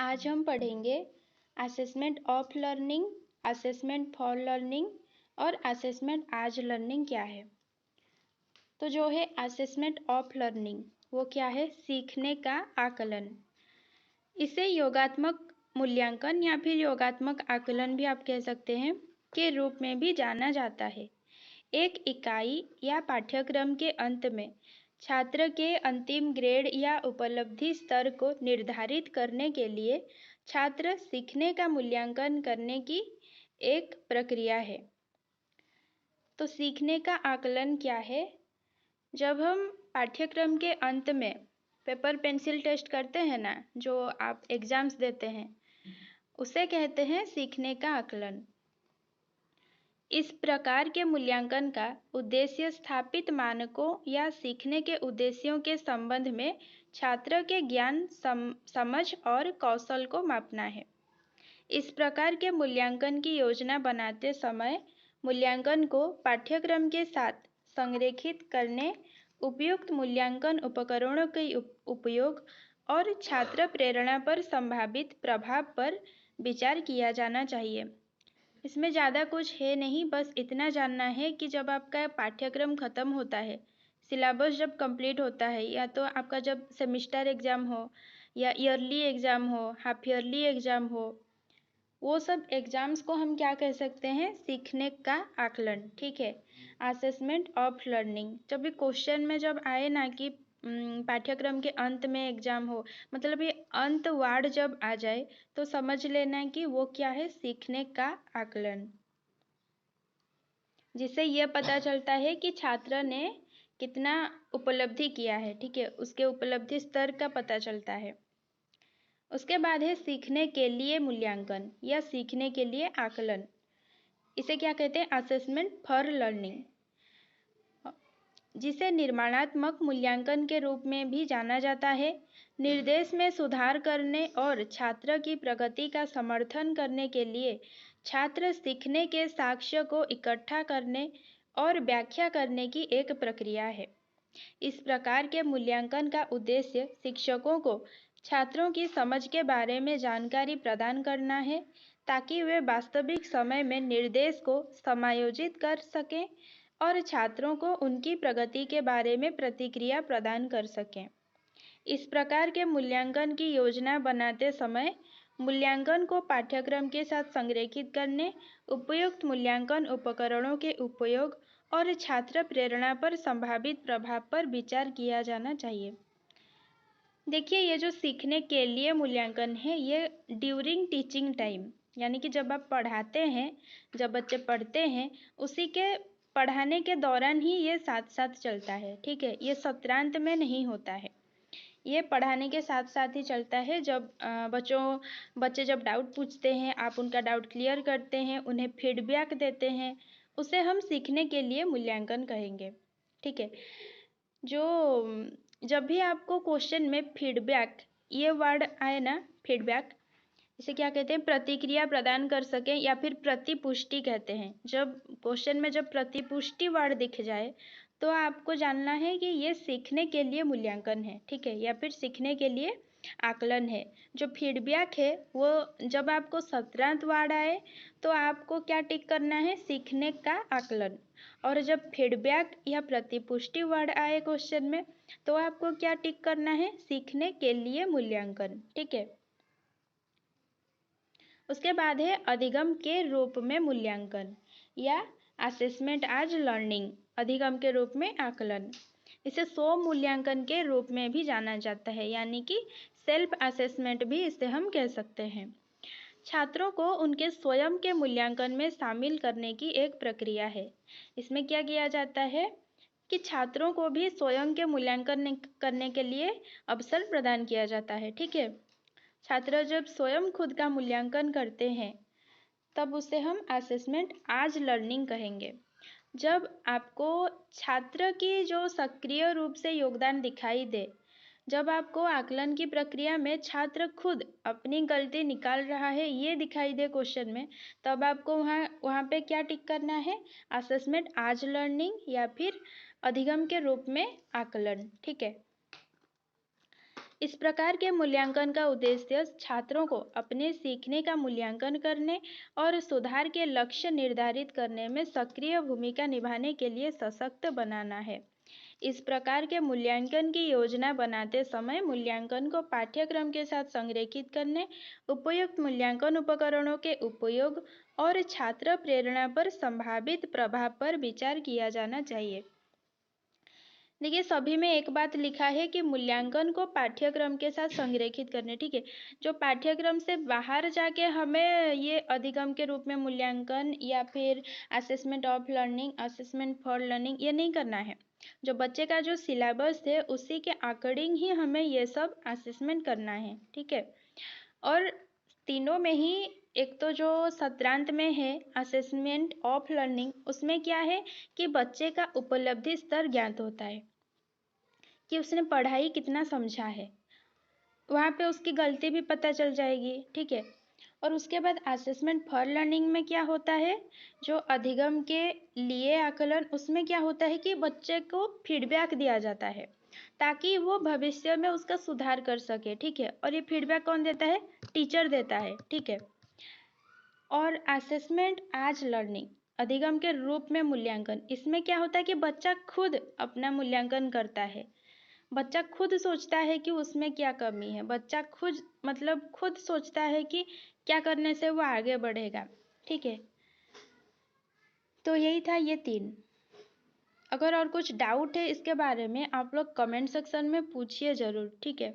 आज हम पढ़ेंगे assessment of learning, assessment for learning और असेसमेंट आज लर्निंग क्या है। तो जो है असेसमेंट ऑफ लर्निंग वो क्या है? सीखने का आकलन। इसे योगात्मक मूल्यांकन या फिर योगात्मक आकलन भी आप कह सकते हैं के रूप में भी जाना जाता है। एक इकाई या पाठ्यक्रम के अंत में छात्र के अंतिम ग्रेड या उपलब्धि स्तर को निर्धारित करने के लिए छात्र सीखने का मूल्यांकन करने की एक प्रक्रिया है। तो सीखने का आकलन क्या है? जब हम पाठ्यक्रम के अंत में पेपर पेंसिल टेस्ट करते हैं ना, जो आप एग्जाम्स देते हैं, उसे कहते हैं सीखने का आकलन। इस प्रकार के मूल्यांकन का उद्देश्य स्थापित मानकों या सीखने के उद्देश्यों के संबंध में छात्र के ज्ञान, समझ और कौशल को मापना है। इस प्रकार के मूल्यांकन की योजना बनाते समय मूल्यांकन को पाठ्यक्रम के साथ संरेखित करने, उपयुक्त मूल्यांकन उपकरणों के उपयोग और छात्र प्रेरणा पर संभावित प्रभाव पर विचार किया जाना चाहिए। इसमें ज़्यादा कुछ है नहीं, बस इतना जानना है कि जब आपका पाठ्यक्रम ख़त्म होता है, सिलेबस जब कंप्लीट होता है, या तो आपका जब सेमिस्टर एग्ज़ाम हो या ईयरली एग्ज़ाम हो, हाफ ईयरली एग्ज़ाम हो, वो सब एग्ज़ाम्स को हम क्या कह सकते हैं? सीखने का आकलन। ठीक है, असेसमेंट ऑफ लर्निंग। जब भी क्वेश्चन में जब आए ना कि पाठ्यक्रम के अंत में एग्ज़ाम हो, मतलब ये अंत वार्ड जब आ जाए तो समझ लेना कि वो क्या है? सीखने का आकलन, जिससे यह पता चलता है कि छात्र ने कितना उपलब्धि किया है। ठीक है, उसके उपलब्धि स्तर का पता चलता है। उसके बाद है सीखने के लिए मूल्यांकन या सीखने के लिए आकलन। इसे क्या कहते हैं? असेसमेंट फॉर लर्निंग, जिसे निर्माणात्मक मूल्यांकन के रूप में भी जाना जाता है। निर्देश में सुधार करने और छात्र की प्रगति का समर्थन करने के लिए छात्र सीखने के साक्ष्य को इकट्ठा करने और व्याख्या करने की एक प्रक्रिया है। इस प्रकार के मूल्यांकन का उद्देश्य शिक्षकों को छात्रों की समझ के बारे में जानकारी प्रदान करना है, ताकि वे वास्तविक समय में निर्देश को समायोजित कर सकें और छात्रों को उनकी प्रगति के बारे में प्रतिक्रिया प्रदान कर सकें। इस प्रकार के मूल्यांकन की योजना बनाते समय मूल्यांकन को पाठ्यक्रम के साथ संरेखित करने, उपयुक्त मूल्यांकन उपकरणों के उपयोग और छात्र प्रेरणा पर संभावित प्रभाव पर विचार किया जाना चाहिए। देखिए, ये जो सीखने के लिए मूल्यांकन है, ये ड्यूरिंग टीचिंग टाइम, यानी कि जब आप पढ़ाते हैं, जब बच्चे पढ़ते हैं, उसी के पढ़ाने के दौरान ही ये साथ साथ चलता है। ठीक है, ये सत्रांत में नहीं होता है, ये पढ़ाने के साथ साथ ही चलता है। जब बच्चे जब डाउट पूछते हैं, आप उनका डाउट क्लियर करते हैं, उन्हें फीडबैक देते हैं, उसे हम सीखने के लिए मूल्यांकन कहेंगे। ठीक है, जब भी आपको क्वेश्चन में फीडबैक ये वर्ड आए ना, फीडबैक, इसे क्या कहते हैं? प्रतिक्रिया प्रदान कर सकें या फिर प्रतिपुष्टि कहते हैं। जब क्वेश्चन में जब प्रतिपुष्टि वर्ड दिख जाए तो आपको जानना है कि ये सीखने के लिए मूल्यांकन है। ठीक है, या फिर सीखने के लिए आकलन है। जो फीडबैक है वो जब आपको सत्रांत वर्ड आए तो आपको क्या टिक करना है? सीखने का आकलन। और जब फीडबैक या प्रतिपुष्टि वर्ड आए क्वेश्चन में तो आपको क्या टिक करना है? सीखने के लिए मूल्यांकन। ठीक है, उसके बाद है अधिगम के रूप में मूल्यांकन या असेसमेंट एज लर्निंग, अधिगम के रूप में आकलन। इसे स्व मूल्यांकन के रूप में भी जाना जाता है, यानी कि सेल्फ असेसमेंट भी इसे हम कह सकते हैं। छात्रों को उनके स्वयं के मूल्यांकन में शामिल करने की एक प्रक्रिया है। इसमें क्या किया जाता है कि छात्रों को भी स्वयं के मूल्यांकन करने के लिए अवसर प्रदान किया जाता है। ठीक है, छात्र जब स्वयं खुद का मूल्यांकन करते हैं तब उसे हम असेसमेंट आज लर्निंग कहेंगे। जब आपको छात्र की जो सक्रिय रूप से योगदान दिखाई दे, जब आपको आकलन की प्रक्रिया में छात्र खुद अपनी गलती निकाल रहा है ये दिखाई दे क्वेश्चन में, तब आपको वहाँ पे क्या टिक करना है? असेसमेंट आज लर्निंग या फिर अधिगम के रूप में आकलन। ठीक है, इस प्रकार के मूल्यांकन का उद्देश्य छात्रों को अपने सीखने का मूल्यांकन करने और सुधार के लक्ष्य निर्धारित करने में सक्रिय भूमिका निभाने के लिए सशक्त बनाना है। इस प्रकार के मूल्यांकन की योजना बनाते समय मूल्यांकन को पाठ्यक्रम के साथ संरेखित करने, उपयुक्त मूल्यांकन उपकरणों के उपयोग और छात्र प्रेरणा पर संभावित प्रभाव पर विचार किया जाना चाहिए। देखिए, सभी में एक बात लिखा है कि मूल्यांकन को पाठ्यक्रम के साथ संरेखित करने, ठीक है। जो पाठ्यक्रम से बाहर जाके हमें ये अधिगम के रूप में मूल्यांकन या फिर assessment of learning, assessment for learning, ये नहीं करना है। जो बच्चे का जो सिलेबस है उसी के अकॉर्डिंग ही हमें ये सब असेसमेंट करना है, ठीक है। और तीनों में ही एक तो जो सत्रांत में है असेसमेंट ऑफ लर्निंग, उसमें क्या है कि बच्चे का उपलब्धि स्तर ज्ञात होता है कि उसने पढ़ाई कितना समझा है, वहाँ पे उसकी गलती भी पता चल जाएगी, ठीक है। और उसके बाद असेसमेंट फॉर लर्निंग में क्या होता है, जो अधिगम के लिए आकलन, उसमें क्या होता है कि बच्चे को फीडबैक दिया जाता है ताकि वो भविष्य में उसका सुधार कर सके, ठीक है। और ये फीडबैक कौन देता है, टीचर देता है, ठीक है। और असेसमेंट एज लर्निंग, अधिगम के रूप में मूल्यांकन, इसमें क्या होता है कि बच्चा खुद अपना मूल्यांकन करता है। बच्चा खुद सोचता है कि उसमें क्या कमी है, बच्चा खुद सोचता है कि क्या करने से वो आगे बढ़ेगा, ठीक है। तो यही था ये 3। अगर और कुछ डाउट है इसके बारे में आप लोग कमेंट सेक्शन में पूछिए ज़रूर, ठीक है।